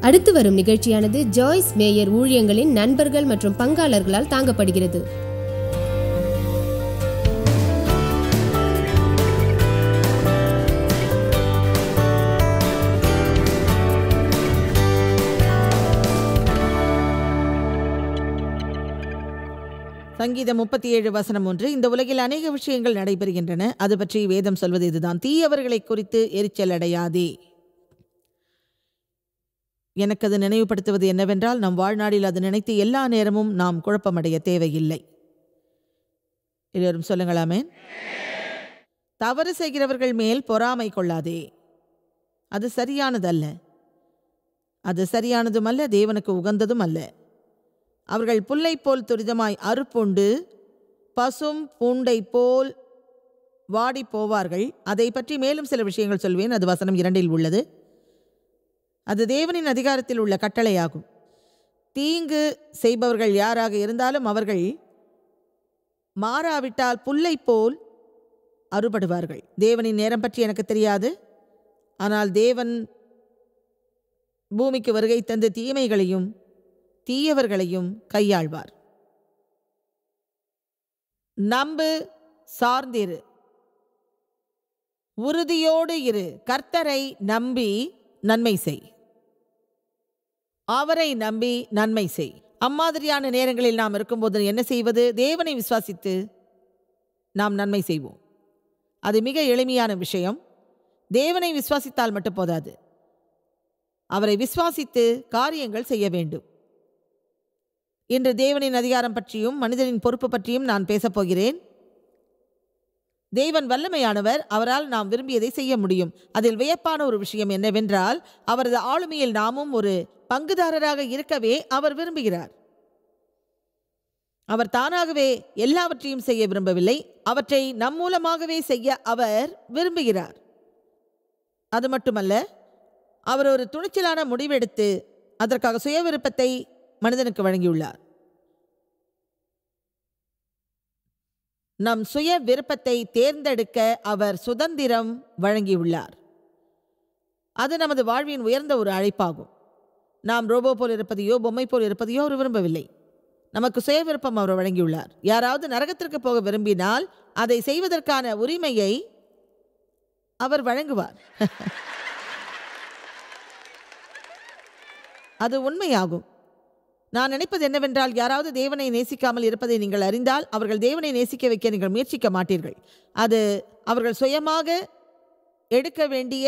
அடுத்து வரும் நிகழ்ச்சியானது ஜாய்ஸ் மேயர் ஊழியங்களின் நண்பர்கள் மற்றும் பங்காளர்களால் தாங்கப்படுகிறது. சங்கீதம் 37:1. இந்த உலகில் அநேக விஷயங்கள் நடைபெறுகின்றன, அது பற்றி வேதம் சொல்வது இதுதான்: தீயவர்களை குறித்து எரிச்சல் அடையாதே. எனக்கு அது நினைவுபடுத்துவது என்னவென்றால், நம் வாழ்நாளில் அது நினைத்து எல்லா நேரமும் நாம் குழப்பமடைய தேவையில்லை. எல்லோரும் சொல்லுங்களாமே. தவறு செய்கிறவர்கள் மேல் பொறாமை கொள்ளாதே. அது சரியானதல்ல, அது சரியானதும் அல்ல, தேவனுக்கு உகந்ததும் அல்ல. அவர்கள் புல்லை போல் துரிதமாய் அறுப்புண்டு பசும் பூண்டை போல் வாடி போவார்கள். அதை பற்றி மேலும் சில விஷயங்கள் சொல்வேன். அது வசனம் 2 உள்ளது. அது தேவனின் அதிகாரத்தில் உள்ள கட்டளையாகும். தீங்கு செய்பவர்கள் யாராக இருந்தாலும் அவர்கள் மாறாவிட்டால் புல்லை போல் அறுபடுவார்கள். தேவனின் நேரம் பற்றி எனக்கு தெரியாது, ஆனால் தேவன் பூமிக்கு வருகை தந்து தீமைகளையும் தீயவர்களையும் கையாள்வார். நம்பு, சார்ந்திரு, உறுதியோடு இரு. கர்த்தரை நம்பி நன்மை செய், அவரை நம்பி நன்மை செய். அம்மாதிரியான நேரங்களில் நாம் இருக்கும்போது என்ன செய்வது? தேவனை விசுவாசித்து நாம் நன்மை செய்வோம். அது மிக எளிமையான விஷயம். தேவனை விசுவாசித்தால் மட்டும் போதாது, அவரை விசுவாசித்து காரியங்கள் செய்ய வேண்டும். இன்று தேவனின் அதிகாரம் பற்றியும் மனிதனின் பொறுப்பு பற்றியும் நான் பேசப்போகிறேன். தேவன் வல்லமையானவர், அவரால் நாம் விரும்பியதை செய்ய முடியும். அதில் வியப்பான ஒரு விஷயம் என்னவென்றால், அவரது ஆளுமையில் நாமும் ஒரு பங்குதாரராக இருக்கவே அவர் விரும்புகிறார். அவர் தானாகவே எல்லாவற்றையும் செய்ய விரும்பவில்லை, அவற்றை நம் மூலமாகவே செய்ய அவர் விரும்புகிறார். அது மட்டுமல்ல, அவர் ஒரு துணிச்சலான முடிவெடுத்து அதற்காக சுய விருப்பத்தை மனிதனுக்கு வழங்கியுள்ளார். நம் சுய விருப்பத்தை தேர்ந்தெடுக்க அவர் சுதந்திரம் வழங்கியுள்ளார். அது நமது வாழ்வின் உயர்ந்த ஒரு அழைப்பாகும். நாம் ரோபோ போல் இருப்பதையோ பொம்மை போல் இருப்பதையோ அவர் விரும்பவில்லை. நமக்கு சுய விருப்பம் அவர் வழங்கியுள்ளார். யாராவது நரகத்திற்கு போக விரும்பினால் அதை செய்வதற்கான உரிமையை அவர் வழங்குவார். அது உண்மையாகும். நான் நினைப்பது என்னவென்றால், யாராவது தேவனை நேசிக்காமல் இருப்பதை நீங்கள் அறிந்தால் அவர்கள் தேவனை நேசிக்க வைக்க நீங்கள் முயற்சிக்க மாட்டீர்கள். அது அவர்கள் சுயமாக எடுக்க வேண்டிய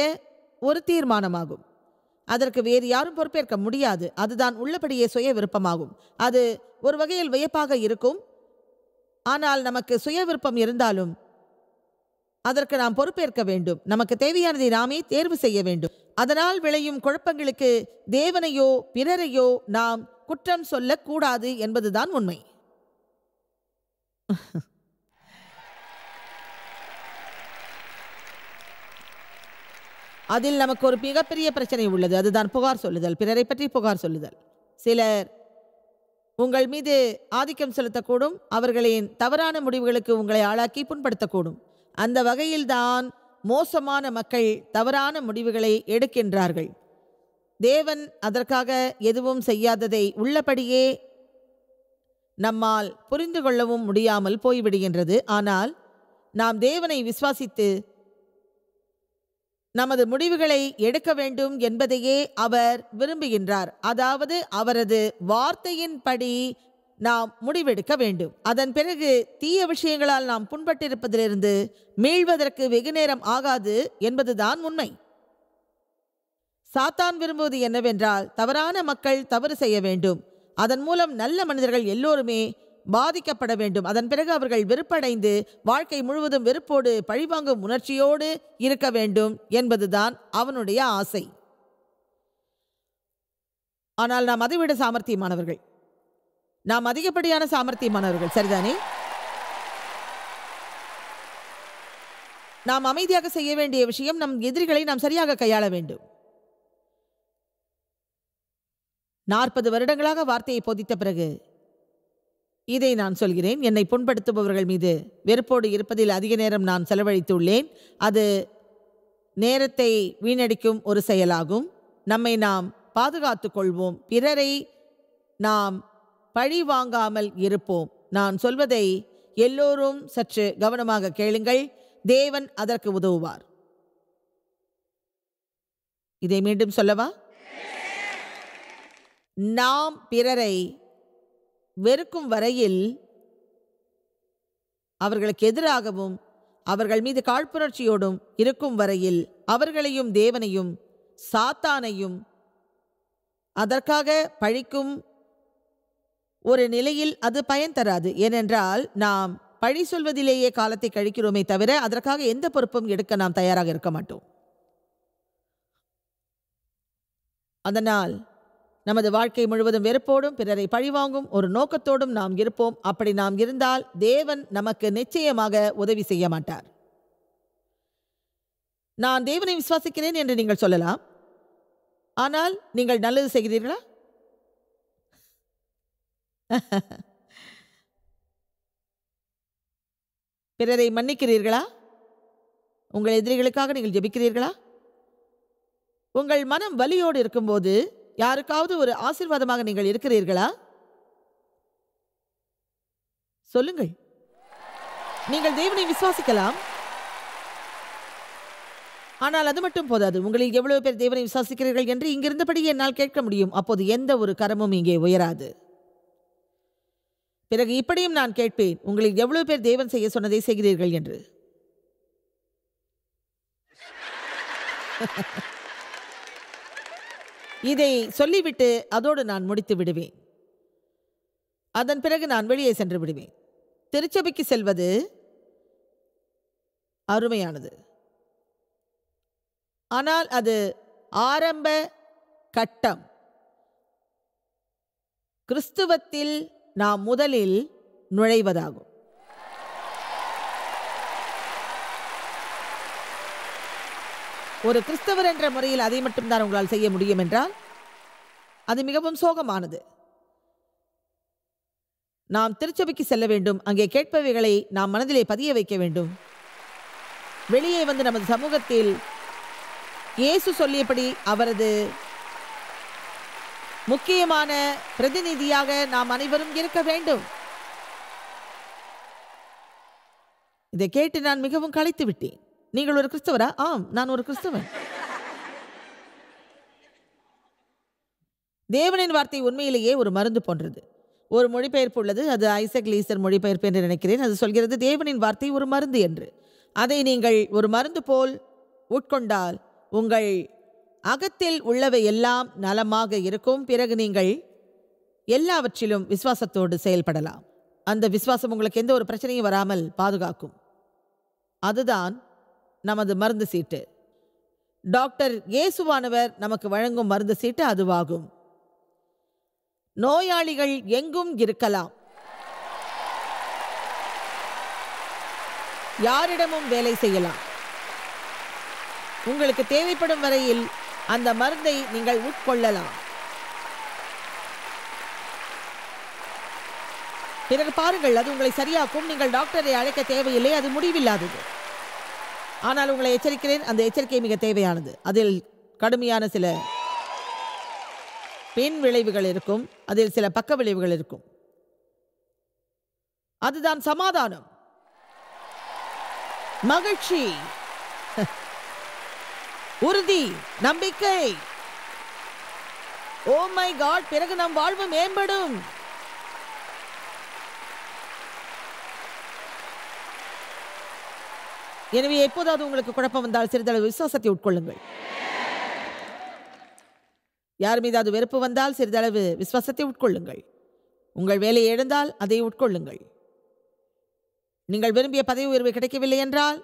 ஒரு தீர்மானமாகும். அதற்கு வேறு யாரும் பொறுப்பேற்க முடியாது. அதுதான் உள்ளபடியே சுய விருப்பமாகும். அது ஒரு வகையில் வியப்பாக இருக்கும். ஆனால் நமக்கு சுய விருப்பம் இருந்தாலும் அதற்கு நாம் பொறுப்பேற்க வேண்டும். நமக்கு தேவையானதை நாமே தேர்வு செய்ய வேண்டும். அதனால் விளையும் குழப்பங்களுக்கு தேவனையோ பிறரையோ நாம் குற்றம் சொல்லக்கூடாது என்பதுதான் உண்மை. அதில் நமக்கு ஒரு மிகப்பெரிய பிரச்சனை உள்ளது. அதுதான் புகார் சொல்லுதல், பிறரை பற்றி புகார் சொல்லுதல். சிலர் உங்கள் மீது ஆதிக்கம் செலுத்தக்கூடும், அவர்களின் தவறான முடிவுகளுக்கு உங்களை ஆளாக்கி புண்படுத்தக்கூடும். அந்த வகையில்தான் மோசமான மக்கள் தவறான முடிவுகளை எடுக்கின்றார்கள். தேவன் அதற்காக எதுவும் செய்யாததை உள்ளபடியே நம்மால் புரிந்து கொள்ளவும் முடியாமல் போய்விடுகின்றது. ஆனால் நாம் தேவனை விசுவாசித்து நமது முடிவுகளை எடுக்க வேண்டும் என்பதையே அவர் விரும்புகின்றார். அதாவது அவரது வார்த்தையின்படி நாம் முடிவெடுக்க வேண்டும். அதன் பிறகு தீய விஷயங்களால் நாம் புண்பட்டிருப்பதிலிருந்து மீள்வதற்கு வெகு நேரம் ஆகாது என்பதுதான் உண்மை. சாத்தான் விரும்புவது என்னவென்றால், தவறான மக்கள் தவறு செய்ய வேண்டும், அதன் மூலம் நல்ல மனிதர்கள் எல்லோருமே பாதிக்கப்பட வேண்டும். அதன் பிறகு அவர்கள் வெறுப்படைந்து வாழ்க்கை முழுவதும் வெறுப்போடு பழிவாங்கும் உணர்ச்சியோடு இருக்க வேண்டும் என்பதுதான் அவனுடைய ஆசை. ஆனால் நாம் அதைவிட சாமர்த்தியமானவர்கள், நாம் அதிகப்படியான சாமர்த்தியமானவர்கள், சரிதானே? நாம் அமைதியாக செய்ய வேண்டிய விஷயம், நம் எதிரிகளை நாம் சரியாக கையாள வேண்டும். 40 வருடங்களாக வார்த்தையை போதித்த பிறகு இதை நான் சொல்கிறேன். என்னை புண்படுத்துபவர்கள் மீது வெறுப்போடு இருப்பதில் அதிக நேரம் நான் செலவழித்துள்ளேன். அது நேரத்தை வீணடிக்கும் ஒரு செயலாகும். நம்மை நாம் பாதுகாத்து கொள்வோம். பிறரை நாம் பழி வாங்காமல் இருப்போம். நான் சொல்வதை எல்லோரும் சற்று கவனமாக கேளுங்கள். தேவன் அதற்கு உதவுவார். இதை மீண்டும் சொல்லவா? நாம் பிறரை வெறுக்கும் வரையில், அவர்களுக்கு எதிராகவும் அவர்கள் மீது காழ்ப்புணர்ச்சியோடும் இருக்கும் வரையில், அவர்களையும் தேவனையும் சாத்தானையும் அதற்காக பழிக்கும் ஒரு நிலையில் அது பயன் தராது. ஏனென்றால் நாம் பழி சொல்வதிலேயே காலத்தை கழிக்கிறோமே தவிர அதற்காக எந்த பொறுப்பும் எடுக்க நாம் தயாராக இருக்க மாட்டோம். அதனால் நமது வாழ்க்கை முழுவதும் வெறுப்போடும் பிறரை பழிவாங்கும் ஒரு நோக்கத்தோடும் நாம் இருப்போம். அப்படி நாம் இருந்தால் தேவன் நமக்கு நிச்சயமாக உதவி செய்ய மாட்டார். நான் தேவனை விசுவாசிக்கிறேன் என்று நீங்கள் சொல்லலாம். ஆனால் நீங்கள் நல்லது செய்கிறீர்களா? பிறரை மன்னிக்கிறீர்களா? உங்கள் எதிரிகளுக்காக நீங்கள் ஜெபிக்கிறீர்களா? உங்கள் மனம் வலியோடு இருக்கும்போது யாருக்காவது ஒரு ஆசீர்வாதமாக நீங்கள் இருக்கிறீர்களா? சொல்லுங்கள். நீங்கள் தேவனை விசுவாசிக்கலாம், ஆனால் அது மட்டும் போதாது. உங்களில் எவ்வளவு பேர் தேவனை விசுவாசிக்கிறீர்கள் என்று இங்கிருந்தபடி என்னால் கேட்க முடியும். அப்போது எந்த ஒரு கரமும் இங்கே உயராது. பிறகு இப்படியும் நான் கேட்பேன், உங்களில் எவ்வளவு பேர் தேவன் செய்ய சொன்னதை செய்கிறீர்கள் என்று. இதை சொல்லிவிட்டு அதோடு நான் முடித்து விடுவேன். அதன் பிறகு நான் வெளியே சென்று விடுவேன். திருச்சபைக்கு செல்வது அருமையானது. ஆனால் அது ஆரம்ப கட்டம். கிறிஸ்துவத்தில் நாம் முதலில் நுழைவதாகும். ஒரு கிறிஸ்தவர் என்ற முறையில் அதை மட்டும்தான் உங்களால் செய்ய முடியும் என்றால் அது மிகவும் சோகமானது. நாம் திருச்சபைக்கு செல்ல வேண்டும். அங்கே கேட்பவைகளை நாம் மனதிலே பதிய வைக்க வேண்டும். வெளியே வந்து நமது சமூகத்தில் இயேசு சொல்லியபடி அவரது முக்கியமான பிரதிநிதியாக நாம் அனைவரும் இருக்க வேண்டும். இதை கேட்டு நான் மிகவும் களைத்து விட்டேன். நீங்கள் ஒரு கிறிஸ்தவரா? ஆம், நான் ஒரு கிறிஸ்தவன். தேவனின் வார்த்தை உண்மையிலேயே ஒரு மருந்து போன்றது. ஒரு மொழிபெயர்ப்பு உள்ளது, அது ஐசக் லீசர் மொழிபெயர்ப்பு என்று நினைக்கிறேன். அது சொல்கிறது தேவனின் வார்த்தை ஒரு மருந்து என்று. அதை நீங்கள் ஒரு மருந்து போல் உட்கொண்டால் உங்கள் அகத்தில் உள்ளவை எல்லாம் நலமாக இருக்கும். பிறகு நீங்கள் எல்லாவற்றிலும் விசுவாசத்தோடு செயல்படலாம். அந்த விசுவாசம் உங்களுக்கு எந்த ஒரு பிரச்சனையும் வராமல் பாதுகாக்கும். அதுதான் நமது மருந்து சீட்டு. டாக்டர் இயேசுவானவர் நமக்கு வழங்கும் மருந்து சீட்டு அதுவாகும். நோயாளிகள் எங்கும் இருக்கலாம், யாரிடமும் வேலை செய்யலாம். உங்களுக்கு தேவைப்படும் வரையில் அந்த மருந்தை நீங்கள் உட்கொள்ளலாம். பிறகு பாருங்கள், அது உங்களை சரியாக்கும். நீங்கள் டாக்டரை அழைக்க தேவையில்லை, அது முடிவில்லாதது. ஆனால் உங்களை எச்சரிக்கிறேன், அந்த எச்சரிக்கை மிக தேவையானது. அதில் கடுமையான சில பின் விளைவுகள் இருக்கும், அதில் சில பக்க விளைவுகள் இருக்கும். அதுதான் சமாதானம், மகிழ்ச்சி, உறுதி, நம்பிக்கை. ஓ மை காட், பிறகு நம் வாழ்வு மேம்படும். எனவே எப்போதாவது உங்களுக்கு குழப்பம் வந்தால் சிறிதளவு விசுவாசத்தை உட்கொள்ளுங்கள். யார் மீதாவது வெறுப்பு வந்தால் சிறிதளவு விசுவாசத்தை உட்கொள்ளுங்கள். உங்கள் வேலையை இழந்தால் அதை உட்கொள்ளுங்கள். நீங்கள் விரும்பிய பதவி உயர்வு கிடைக்கவில்லை என்றால்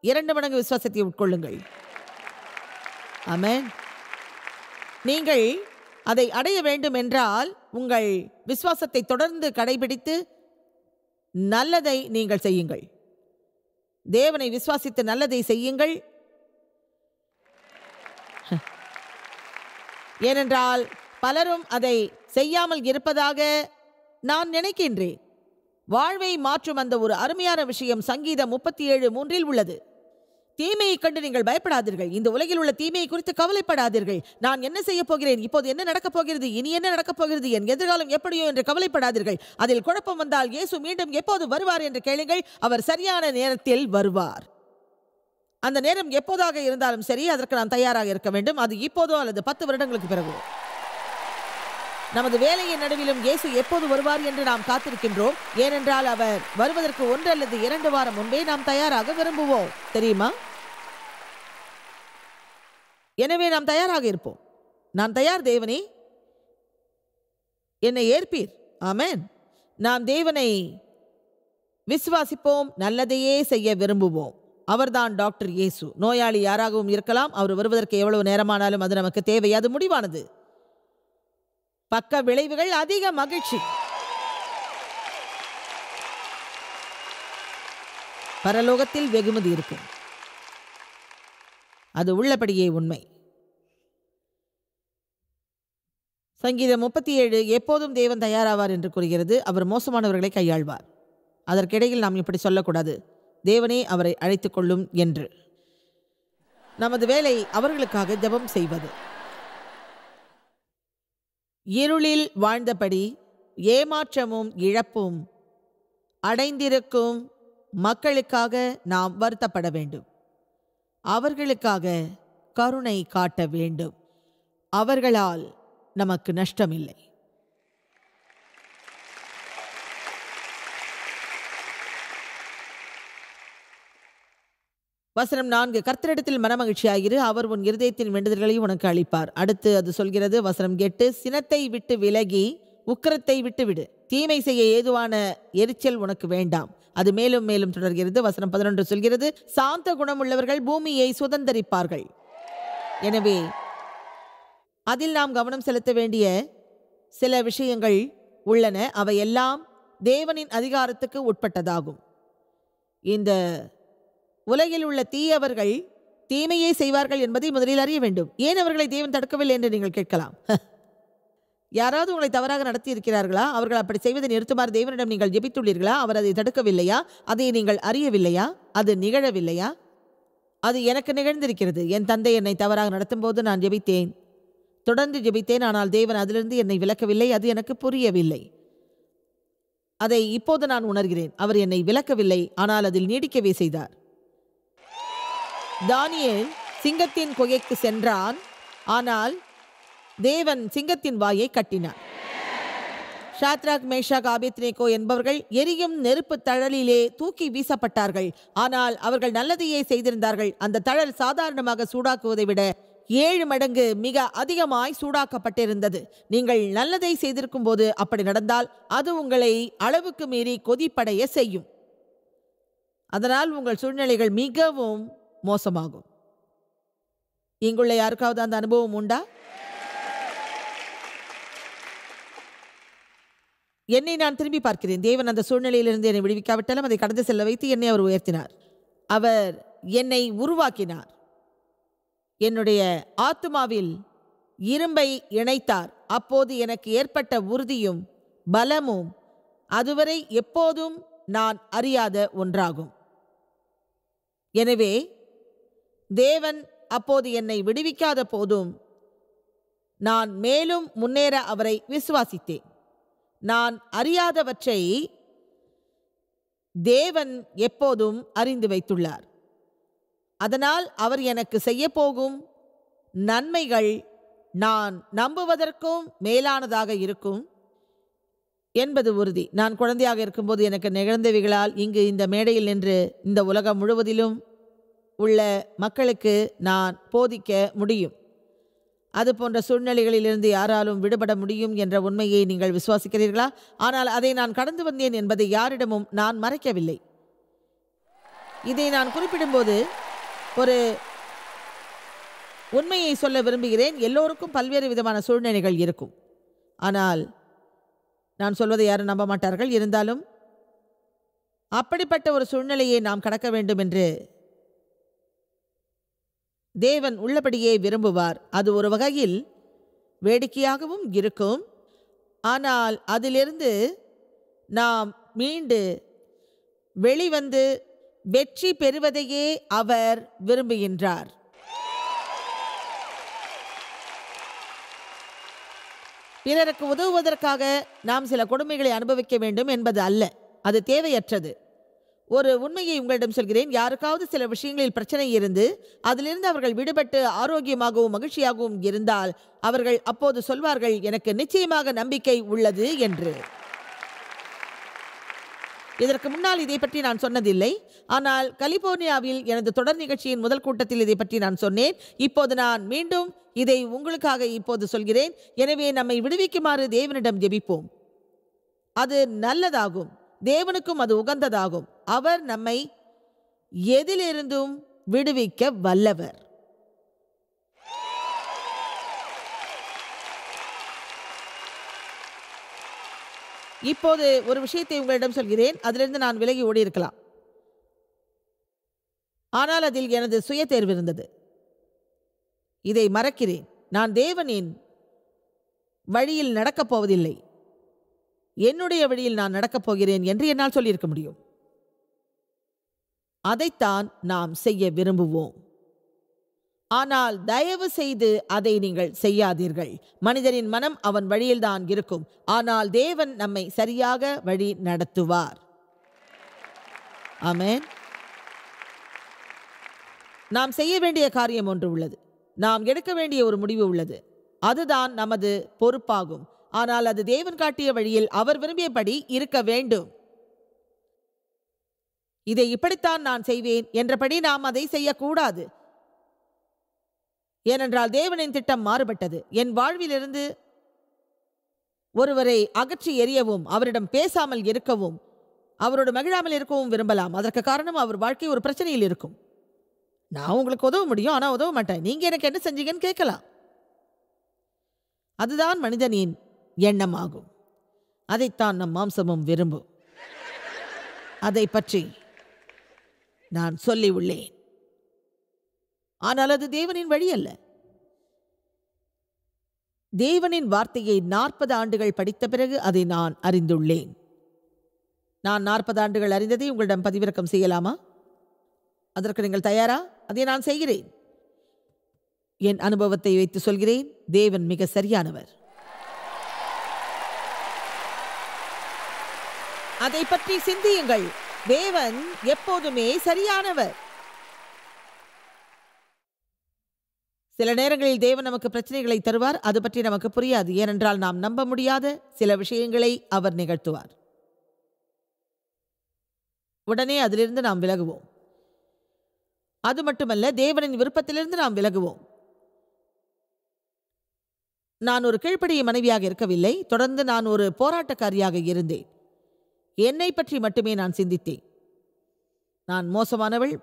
2 மடங்கு விசுவாசத்தை உட்கொள்ளுங்கள். ஆமென். நீங்கள் அதை அடைய வேண்டும் என்றால் உங்கள் விசுவாசத்தை தொடர்ந்து கடைபிடித்து நல்லதை நீங்கள் செய்யுங்கள். தேவனை விசுவாசித்து நல்லதை செய்யுங்கள். ஏனென்றால் பலரும் அதை செய்யாமல் இருப்பதாக நான் தீமையை கண்டு நீங்கள் பயப்படாதீர்கள். இந்த உலகில் உள்ள தீமையை குறித்து கவலைப்படாதீர்கள். நான் என்ன செய்ய போகிறேன், இப்போது என்ன நடக்கப் போகிறது, இனி என்ன நடக்கப் போகிறது, என் எதிர்காலம் எப்படியோ என்று கவலைப்படாதீர்கள். அதில் குழப்பம் வந்தால் இயேசு மீண்டும் எப்போது வருவார் என்று கேளுங்கள். அவர் சரியான நேரத்தில் வருவார். அந்த நேரம் எப்போதாக இருந்தாலும் சரி, அதற்கு நான் தயாராக இருக்க வேண்டும். அது இப்போதோ அல்லது 10 வருடங்களுக்கு பிறகு. நமது வேலையின் நடுவிலும் இயேசு எப்போது வருவார் என்று நாம் காத்திருக்கின்றோம். ஏனென்றால் அவர் வருவதற்கு 1 அல்லது 2 வாரம் முன்பே நாம் தயாராக விரும்புவோம், தெரியுமா? எனவே நாம் தயாராக இருப்போம். நான் தயார் தேவனே, என்னை ஏற்பீர். ஆமென். நாம் தேவனை விசுவாசிப்போம், நல்லதையே செய்ய விரும்புவோம். அவர்தான் டாக்டர் இயேசு. நோயாளி யாராகவும் இருக்கலாம். அவர் வருவதற்கு எவ்வளவு நேரமானாலும் அது நமக்கு தேவை. அது முடிவானது. பக்க விளைவுகள் அதிக மகிழ்ச்சி. பரலோகத்தில் வெகுமதி இருக்கும். அது உள்ளபடியே உண்மை. சங்கீதம் 37 எப்போதும் தேவன் தயாராவார் என்று கூறுகிறது. அவர் மோசமானவர்களை கையாள்வார். அதற்கிடையில் நாம் இப்படி சொல்லக்கூடாது, தேவனே அவரை அழைத்துக் கொள்ளும் என்று. நமது வேலை அவர்களுக்காக ஜெபம் செய்வது. இருளில் வாழ்ந்தபடி ஏமாற்றமும் இழப்பும் அடைந்திருக்கும் மக்களுக்காக நாம் வருத்தப்பட வேண்டும். அவர்களுக்காக கருணை காட்ட வேண்டும். அவர்களால் நமக்கு நஷ்டமில்லை. வசனம் 4, கர்த்தரிடத்தில் மனமகிழ்ச்சியாயிரு, அவர் உன் இருதயத்தின் வேண்டுதல்களை உனக்கு அளிப்பார். அடுத்து அது சொல்கிறது, வசனம் 8, சினத்தை விட்டு விலகி உக்கிரத்தை விட்டு விடு, தீமை செய்ய ஏதுவான எரிச்சல் உனக்கு வேண்டாம். அது மேலும் மேலும் தொடர்கிறது. வசனம் 11 சொல்கிறது, சாந்த குணமுள்ளவர்கள் பூமியை சுதந்தரிப்பார்கள். எனவே அதில் நாம் கவனம் செலுத்த வேண்டிய சில விஷயங்கள் உள்ளன. அவையெல்லாம் தேவனின் அதிகாரத்துக்கு உட்பட்டதாகும். இந்த உலகில் உள்ள தீயவர்கள் தீமையை செய்வார்கள் என்பதை முதலில் அறிய வேண்டும். ஏன் அவர்களை தேவன் தடுக்கவில்லை என்று நீங்கள் கேட்கலாம். யாராவது உங்களை தவறாக நடத்தி இருக்கிறார்களா? அவர்கள் அப்படி செய்வதை நிறுத்துமாறு தேவனிடம் நீங்கள் ஜெபித்துள்ளீர்களா? அவர் அதை தடுக்கவில்லையா? அதை நீங்கள் அறியவில்லையா? அது நிகழவில்லையா? அது எனக்கு நிகழ்ந்திருக்கிறது. என் தந்தை என்னை தவறாக நடத்தும் போது நான் ஜெபித்தேன், தொடர்ந்து ஜெபித்தேன். ஆனால் தேவன் அதிலிருந்து என்னை விலக்கவில்லை. அது எனக்கு புரியவில்லை. அதை இப்போது நான் உணர்கிறேன். அவர் என்னை விலக்கவில்லை, ஆனால் அதில் நீடிக்கவே செய்தார். தானியேல் சிங்கத்தின் குகைக்கு சென்றான், ஆனால் தேவன் சிங்கத்தின் வாயை கட்டினார். ஷாத்ராக், மேஷாக், ஆபேத்நேகோ என்பவர்கள் எரியும் நெருப்பு தழலிலே தூக்கி வீசப்பட்டார்கள். ஆனால் அவர்கள் நல்லதையே செய்திருந்தார்கள். அந்த தழல் சாதாரணமாக சூடாக்குவதை விட 7 மடங்கு மிக அதிகமாய் சூடாக்கப்பட்டிருந்தது. நீங்கள் நல்லதை செய்திருக்கும் போது அப்படி நடந்தால் அது உங்களை அளவுக்கு மீறி கொதிப்படைய செய்யும். அதனால் உங்கள் சூழ்நிலைகள் மிகவும் மோசமாகும். இங்குள்ள யாருக்காவது அந்த அனுபவம் உண்டா? என்னை நான் திரும்பி பார்க்கிறேன். தேவன் அந்த சூழ்நிலையிலிருந்து என்னை விடுவிக்காவிட்டாலும் அதை கடந்து செல்ல வைத்து என்னை அவர் உயர்த்தினார். அவர் என்னை உருவாக்கினார். என்னுடைய ஆத்துமாவில் இரும்பை இணைத்தார். அப்போது எனக்கு ஏற்பட்ட உறுதியும் பலமும் அதுவரை எப்போதும் நான் அறியாத ஒன்றாகும். எனவே தேவன் அப்போது என்னை விடுவிக்காத போதும் நான் மேலும் முன்னேற அவரை விசுவாசித்தேன். நான் அறியாதவற்றை தேவன் எப்போதும் அறிந்து வைத்துள்ளார். அதனால் அவர் எனக்கு செய்யப்போகும் நன்மைகள் நான் நம்புவதற்கும் மேலானதாக இருக்கும் என்பது உறுதி. நான் குழந்தையாக இருக்கும்போது எனக்கு நிகழ்ந்தவைகளால் இங்கு இந்த மேடையில் நின்று இந்த உலகம் முழுவதிலும் உள்ள மக்களுக்கு நான் போதிக்க முடியும். அது போன்ற சூழ்நிலைகளிலிருந்து யாராலும் விடுபட முடியும் என்ற உண்மையை நீங்கள் விசுவாசிக்கிறீர்களா? ஆனால் அதை நான் கடந்து வந்தேன் என்பதை யாரிடமும் நான் மறைக்கவில்லை. இதை நான் குறிப்பிடும்போது ஒரு உண்மையை சொல்ல விரும்புகிறேன். எல்லோருக்கும் பல்வேறு விதமான சூழ்நிலைகள் இருக்கும். ஆனால் நான் சொல்வதை யாரும் நம்ப மாட்டார்கள். இருந்தாலும் அப்படிப்பட்ட ஒரு சூழ்நிலையை நாம் கடக்க வேண்டும் என்று தேவன் உள்ளபடியே விரும்புவார். அது ஒரு வகையில் வேடிக்கையாகவும் இருக்கும். ஆனால் அதிலிருந்து நாம் மீண்டு வெளிவந்து வெற்றி பெறுவதையே அவர் விரும்புகின்றார். பிறருக்கு உதவுவதற்காக நாம் சில கொடுமைகளை அனுபவிக்க வேண்டும் என்பது அல்ல, அது தேவையற்றது. ஒரு உண்மையை உங்களிடம் சொல்கிறேன். யாருக்காவது சில விஷயங்களில் பிரச்சனை இருந்து அதிலிருந்து அவர்கள் விடுபட்டு ஆரோக்கியமாகவும் மகிழ்ச்சியாகவும் இருந்தால் அவர்கள் அப்போது சொல்வார்கள், எனக்கு நிச்சயமாக நம்பிக்கை உள்ளது என்று. இதற்கு முன்னால் இதை பற்றி நான் சொன்னதில்லை. ஆனால் கலிபோர்னியாவில் எனது தொடர் நிகழ்ச்சியின் முதல் கூட்டத்தில் இதை பற்றி நான் சொன்னேன். இப்போது நான் மீண்டும் இதை உங்களுக்காக இப்போது சொல்கிறேன். எனவே நம்மை விடுவிக்குமாறு தேவனிடம் ஜெபிப்போம். அது நல்லதாகும், தேவனுக்கும் அது உகந்ததாகும். அவர் நம்மை எதிலிருந்தும் விடுவிக்க வல்லவர். இப்போது ஒரு விஷயத்தை உங்களிடம் சொல்கிறேன். அதிலிருந்து நான் விலகி ஓடி இருக்கலாம், ஆனால் அதில் எனது சுய தேர்வு இருந்தது. இதை மறக்கிறேன். நான் தேவனின் வழியில் நடக்கப் போவதில்லை, என்னுடைய வழியில் நான் நடக்கப் போகிறேன் என்று என்னால் சொல்லியிருக்க முடியும். அதைத்தான் நாம் செய்ய விரும்புவோம். ஆனால் தயவு செய்து அதை நீங்கள் செய்யாதீர்கள். மனிதனின் மனம் அவன் வழியில்தான் இருக்கும், ஆனால் தேவன் நம்மை சரியாக வழி நடத்துவார். ஆமென். நாம் செய்ய வேண்டிய காரியம் ஒன்று உள்ளது. நாம் எடுக்க வேண்டிய ஒரு முடிவு உள்ளது. அதுதான் நமது பொறுப்பாகும். ஆனால் அது தேவன் காட்டிய வழியில் அவர் விரும்பியபடி இருக்க வேண்டும். இதை இப்படித்தான் நான் செய்வேன் என்றபடி நாம் அதை செய்யக்கூடாது. ஏனென்றால் தேவனின் திட்டம் மாறுபட்டது. என் வாழ்விலிருந்து ஒருவரை அகற்றி எறியவும், அவரிடம் பேசாமல் இருக்கவும், அவரோடு மகிழாமல் இருக்கவும் விரும்பலாம். அதற்கு காரணம் அவர் வாழ்க்கை ஒரு பிரச்சனையில் இருக்கும். நான் உங்களுக்கு உதவ முடியும், ஆனால் உதவ மாட்டேன். நீங்க எனக்கு என்ன செஞ்சீங்கன்னு கேட்கலாம். அதுதான் மனிதனின் எண்ணமாகும். அதைத்தான் நம் மாம்சமும் விரும்பும். அதை பற்றி நான் சொல்லி உள்ளேன். ஆனால் அது தேவனின் வழி அல்ல. தேவனின் வார்த்தையை 40 ஆண்டுகள் படித்த பிறகு அதை நான் அறிந்துள்ளேன். நான் 40 ஆண்டுகள் அறிந்ததை உங்களிடம் பதிவிறக்கம் செய்யலாமா? அதற்கு நீங்கள் தயாரா? அதை நான் செய்கிறேன். என் அனுபவத்தை வைத்து சொல்கிறேன், தேவன் மிக சரியானவர். அதை பற்றி சிந்தியுங்கள். தேவன் எப்போதுமே சரியானவர். சில நேரங்களில் தேவன் நமக்கு பிரச்சனைகளை தருவார். அது பற்றி நமக்கு புரியாது, ஏனென்றால் நாம் நம்ப முடியாத சில விஷயங்களை அவர் நிகழ்த்துவார். உடனே அதிலிருந்து நாம் விலகுவோம். அது மட்டுமல்ல, தேவனின் விருப்பத்திலிருந்து நாம் விலகுவோம். நான் ஒரு கீழ்ப்படிய மனைவியாக இருக்கவில்லை. தொடர்ந்து நான் ஒரு போராட்டக்காரியாக இருந்தேன். என்னை பற்றி மட்டுமே நான் சிந்தித்தேன். நான் மோசமானவள்,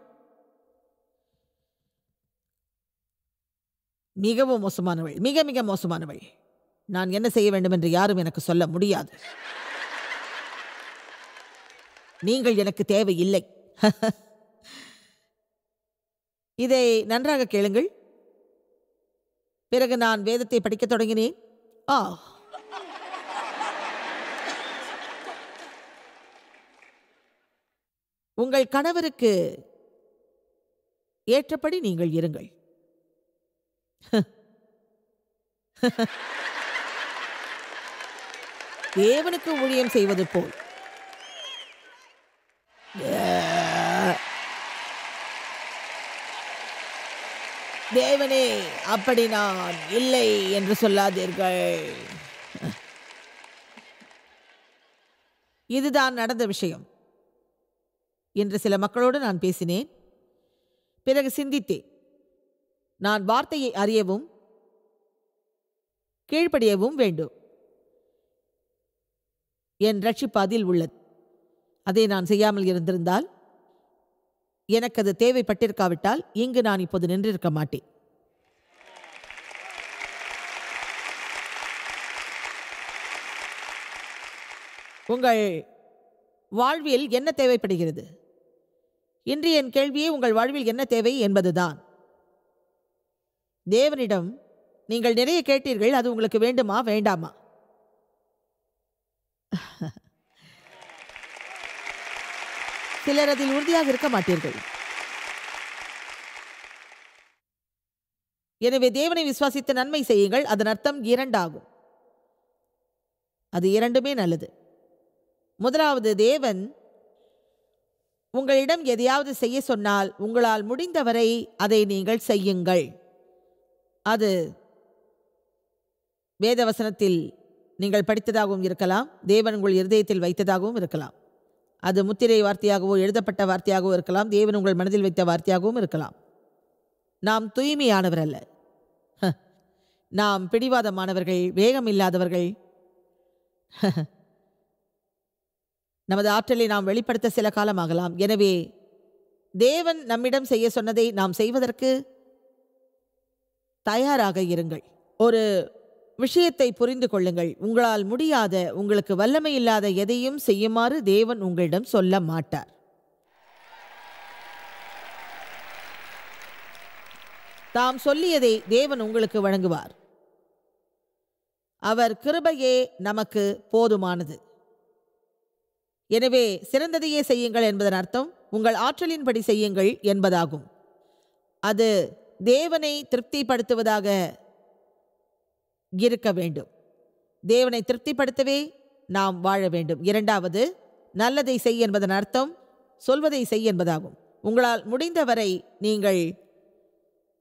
மிகவும் மோசமானவள், மிக மிக மோசமானவள். நான் என்ன செய்ய வேண்டும் என்று யாரும் எனக்கு சொல்ல முடியாது. நீங்கள் எனக்கு தேவையில்லை. இதை நன்றாக கேளுங்கள். பிறகு நான் வேதத்தை படிக்கத் தொடங்கினேன். உங்கள் கணவருக்கு ஏற்றபடி நீங்கள் இருங்கள். தேவனுக்கு ஊழியம் செய்வது போல். தேவனே, அப்படி நான் இல்லை என்று சொல்லாதீர்கள். இதுதான் நடந்த விஷயம். என்று சில மக்களோடு நான் பேசினேன். பிறகு சிந்தித்தேன். நான் வார்த்தையை அறியவும் கீழ்ப்படியவும் வேண்டும். என் ரட்சிப்பு அதில் உள்ளது. அதை நான் செய்யாமல் இருந்திருந்தால், எனக்கு அது தேவைப்பட்டிருக்காவிட்டால் இங்கு நான் இப்போது நின்றிருக்க மாட்டேன். உங்கள் வாழ்வில் என்ன தேவைப்படுகிறது? இன்று என் கேள்வியே உங்கள் வாழ்வில் என்ன தேவை என்பதுதான். தேவனிடம் நீங்கள் நிறைய கேட்டீர்கள். அது உங்களுக்கு வேண்டுமா வேண்டாமா? சிலர் அதில் உறுதியாக இருக்க மாட்டீர்கள். எனவே தேவனை விசுவாசித்து நன்மை செய்யுங்கள். அதன் அர்த்தம் 2 ஆகும். அது இரண்டுமே நல்லது. முதலாவது, தேவன் உங்களிடம் எதையாவது செய்ய சொன்னால் உங்களால் முடிந்தவரை அதை நீங்கள் செய்யுங்கள். அது வேதவசனத்தில் நீங்கள் படித்ததாகவும் இருக்கலாம், தேவன் உங்கள் இருதயத்தில் வைத்ததாகவும் இருக்கலாம். அது முத்திரை வார்த்தையாகவோ எழுதப்பட்ட வார்த்தையாகவோ இருக்கலாம், தேவன் உங்கள் மனதில் வைத்த வார்த்தையாகவும் இருக்கலாம். நாம் தூய்மையானவர் அல்ல, நாம் பிடிவாதமானவர்கள், வேகம் இல்லாதவர்கள். நமது ஆற்றலை நாம் வெளிப்படுத்த சில காலமாகலாம். எனவே தேவன் நம்மிடம் செய்ய சொன்னதை நாம் செய்வதற்கு தயாராக இருங்கள். ஒரு விஷயத்தை புரிந்து கொள்ளுங்கள். உங்களால் முடியாத, உங்களுக்கு வல்லமை இல்லாத எதையும் செய்யுமாறு தேவன் உங்களிடம் சொல்ல மாட்டார். தாம் சொல்லியதை தேவன் உங்களுக்கு வழங்குவார். அவர் கிருபையே நமக்கு போதுமானது. எனவே சிறந்ததையே செய்யுங்கள் என்பதன் அர்த்தம் உங்கள் ஆற்றலின்படி செய்யுங்கள் என்பதாகும். அது தேவனை திருப்திப்படுத்துவதாக இருக்க வேண்டும். தேவனை திருப்திப்படுத்தவே நாம் வாழ வேண்டும். இரண்டாவது, நல்லதை செய் என்பதன் அர்த்தம் சொல்வதை செய் என்பதாகும். உங்களால் முடிந்தவரை நீங்கள்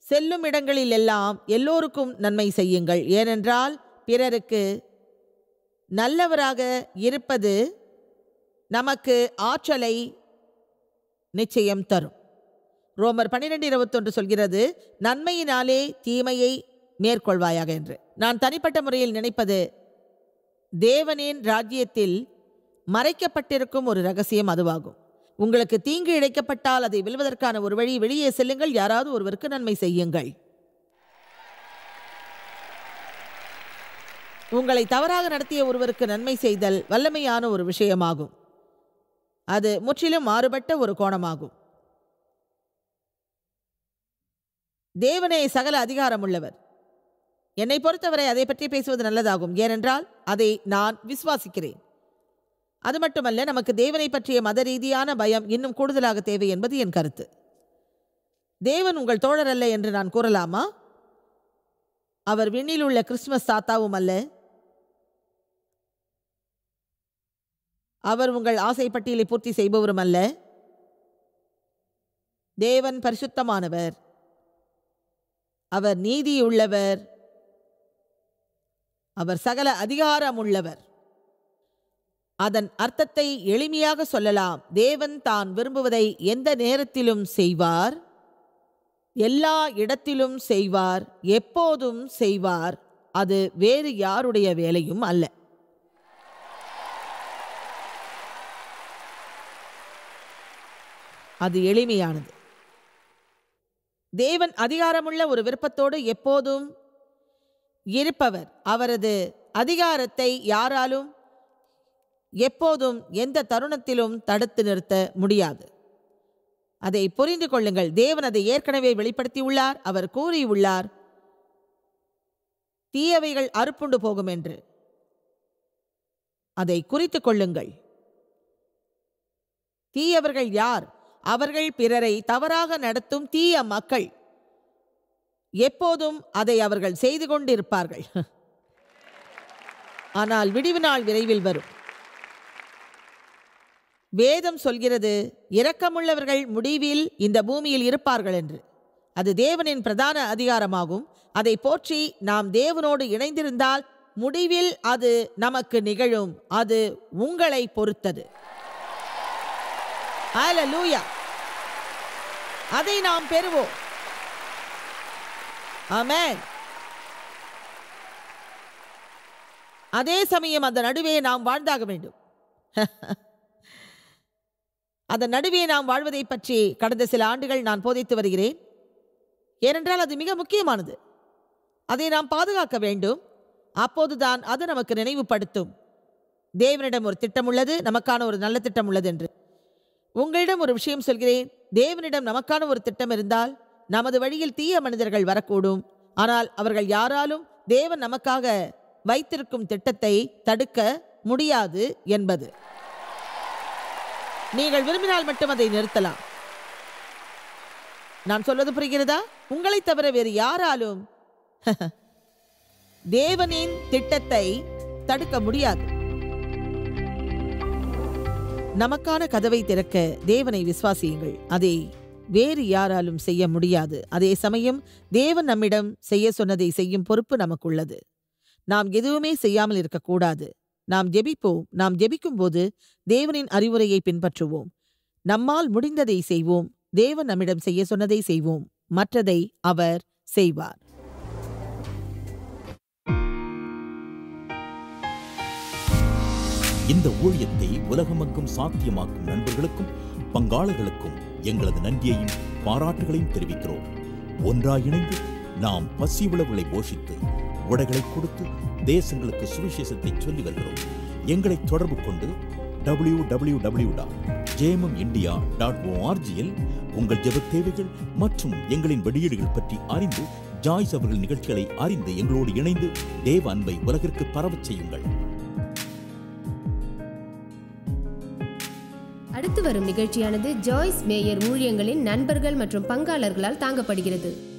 செல்லும் இடங்களில் எல்லாம் எல்லோருக்கும் நன்மை செய்யுங்கள். ஏனென்றால் பிறருக்கு நல்லவராக இருப்பது நமக்கு ஆற்றலை நிச்சயம் தரும். ரோமர் 12:21 சொல்கிறது, நன்மையினாலே தீமையை மேற்கொள்வாயாக என்று. நான் தனிப்பட்ட முறையில் நினைப்பது, தேவனின் ராஜ்யத்தில் மறைக்கப்பட்டிருக்கும் ஒரு ரகசியம் அதுவாகும். உங்களுக்கு தீங்கு இழைக்கப்பட்டால் அதை வெல்வதற்கான ஒரு வழி, வெளியே செல்லுங்கள், யாராவது ஒருவருக்கு நன்மை செய்யுங்கள். உங்களை தவறாக நடத்திய ஒருவருக்கு நன்மை செய்தல் வல்லமையான ஒரு விஷயமாகும். அது முற்றிலும் மாறுபட்ட ஒரு கோணமாகும். தேவனே சகல அதிகாரம் உள்ளவர். என்னை பொறுத்தவரை அதை பற்றி பேசுவது நல்லதாகும். ஏனென்றால் அதை நான் விசுவாசிக்கிறேன். அது மட்டுமல்ல, நமக்கு தேவனை பற்றிய மத ரீதியான பயம் இன்னும் கூடுதலாக தேவை என்பது என் கருத்து. தேவன் உங்கள் தோழர் அல்ல என்று நான் கூறலாமா? அவர் விண்ணில் உள்ள கிறிஸ்துமஸ் தாத்தாவும் அல்ல. அவர் உங்கள் ஆசை பட்டியலை பூர்த்தி செய்பவரும் அல்ல. தேவன் பரிசுத்தமானவர், அவர் நீதியுள்ளவர், அவர் சகல அதிகாரம் உள்ளவர். அதன் அர்த்தத்தை எளிமையாக சொல்லலாம். தேவன் தான் விரும்புவதை எந்த நேரத்திலும் செய்வார், எல்லா இடத்திலும் செய்வார், எப்போதும் செய்வார். அது வேறு யாருடைய வேலையும் அல்ல. அது எளிமையானது. தேவன் அதிகாரமுள்ள ஒரு விருப்பத்தோடு எப்போதும் இருப்பவர். அவரது அதிகாரத்தை யாராலும் எப்போதும் எந்த தருணத்திலும் தடுத்து நிறுத்த முடியாது. அதை புரிந்து கொள்ளுங்கள். தேவன் அதை ஏற்கனவே வெளிப்படுத்தியுள்ளார். அவர் கூறியுள்ளார், தீயவைகள் அறுப்புண்டு போகும் என்று. அதை குறித்து கொள்ளுங்கள். தீயவர்கள் யார்? அவர்கள் பிறரை தவறாக நடத்தும் தீய மக்கள். எப்போதும் அதை அவர்கள் செய்து கொண்டிருப்பார்கள். ஆனால் விடிவு நாள் விரைவில் வரும். வேதம் சொல்கிறது, இரக்கமுள்ளவர்கள் முடிவில் இந்த பூமியில் இருப்பார்கள் என்று. அது தேவனின் பிரதான அதிகாரமாகும். அதை போற்றி நாம் தேவனோடு இணைந்திருந்தால் முடிவில் அது நமக்கு நிகழும். அது உங்களை பொறுத்தது. ஹல்லேலூயா! அதை நாம் பெறுவோம். ஆமென். அதே சமயம் அந்த நடுவே நாம் வாழ்ந்தாக வேண்டும். அதன் நடுவே நாம் வாழ்வதை பற்றி கடந்த சில ஆண்டுகள் நான் போதித்து வருகிறேன். ஏனென்றால் அது மிக முக்கியமானது. அதை நாம் பாதுகாக்க வேண்டும். அப்போதுதான் அது நமக்கு நினைவுபடுத்தும், தேவனிடம் ஒரு திட்டம் உள்ளது, நமக்கான ஒரு நல்ல திட்டம் உள்ளது என்று. உங்களிடம் ஒரு விஷயம் சொல்கிறேன். தேவனிடம் நமக்கான ஒரு திட்டம் இருந்தால் நமது வழியில் தீய மனிதர்கள் வரக்கூடும். ஆனால் அவர்கள் யாராலும் தேவன் நமக்காக வைத்திருக்கும் திட்டத்தை தடுக்க முடியாது என்பது. நீங்கள் விரும்பினால் மட்டும் அதை நிறுத்தலாம். நான் சொல்வது புரிகிறதா? உங்களை தவிர வேறு யாராலும் தேவனின் திட்டத்தை தடுக்க முடியாது. நமக்கான கதவை திறக்க தேவனை விசுவாசியுங்கள். அதை வேறு யாராலும் செய்ய முடியாது. அதே சமயம் தேவன் நம்மிடம் செய்ய சொன்னதை செய்யும் பொறுப்பு நமக்குள்ளது. நாம் எதுவுமே செய்யாமல் இருக்கக்கூடாது. நாம் ஜெபிப்போம். நாம் ஜெபிக்கும் போது தேவனின் அறிவுரையை பின்பற்றுவோம். நம்மால் முடிந்ததை செய்வோம். தேவன் நம்மிடம் செய்ய சொன்னதை செய்வோம். மற்றதை அவர் செய்வார். இந்த ஊழியத்தை உலகமெங்கும் சாத்தியமாக்கும் நண்பர்களுக்கும் பங்காளர்களுக்கும் எங்களது நன்றியையும் பாராட்டுகளையும் தெரிவிக்கிறோம். ஒன்றாய் இணைந்து நாம் பசி உழவுகளை போஷித்து உடைகளை கொடுத்து தேசங்களுக்கு சுவிசேஷத்தை சொல்லி வருகிறோம். எங்களை தொடர்பு கொண்டு www.jmumindia.org உங்கள் ஜெபத் தேவைகள் மற்றும் எங்களின் வெளியீடுகள் பற்றி அறிந்து ஜாய்ஸ் அவர்கள் நிகழ்ச்சிகளை அறிந்து எங்களோடு இணைந்து தேவ அன்பை உலகிற்கு பரவச் செய்யுங்கள். அடுத்து வரும் நிகழ்ச்சியானது ஜாய்ஸ் மேயர் ஊழியங்களின் நண்பர்கள் மற்றும் பங்காளர்களால் தாங்கப்படுகிறது.